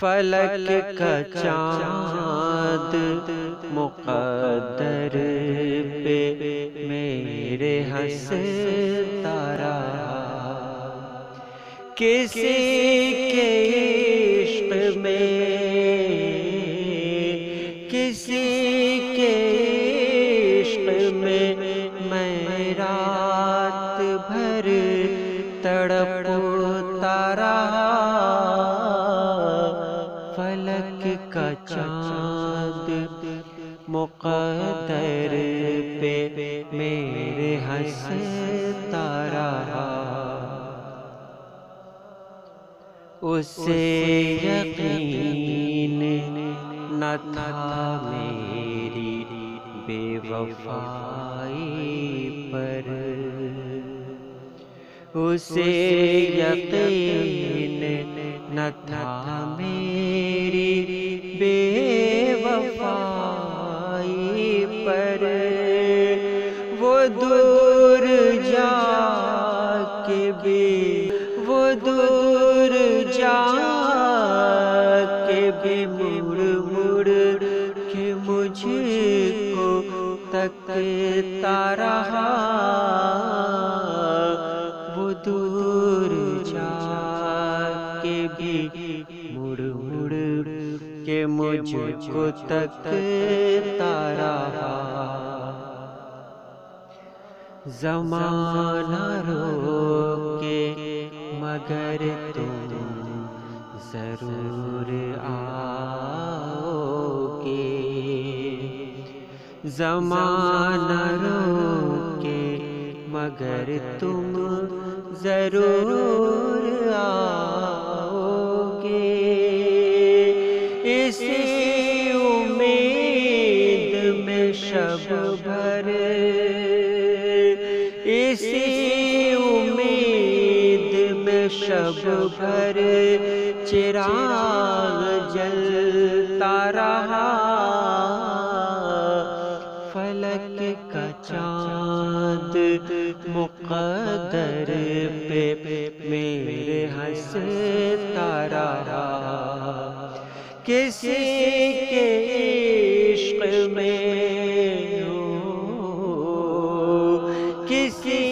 فلک کا چاند مقدر پہ میرے ہنستا رہا، کسی کے عشق میں کسی کے عشق میں میں رات بھر تڑپتا رہا، فلک کا چاند مقدر پہ میرے ہنستا رہا، اسے یقین نہ تھا میری بے وفائی پر، اسے یقین نہ تھا میری بے وفائی پر، وہ دور جا کے بھی مڑ مڑ کے مجھ کو تکتا رہا، وہ دور جا کے بھی مڑ مڑ کے مجھ کو تکتا رہا، زمانہ روکے مگر تم ضرور آؤ گے، زمانہ روکے مگر تم ضرور آؤ گے، اسی امید میں شب بھر، اسی امید میں شب بھر چراغ جلتا رہا، فلک کا چاند مقدر پہ میرے ہنستا رہا، کسی کے عشق میں کسی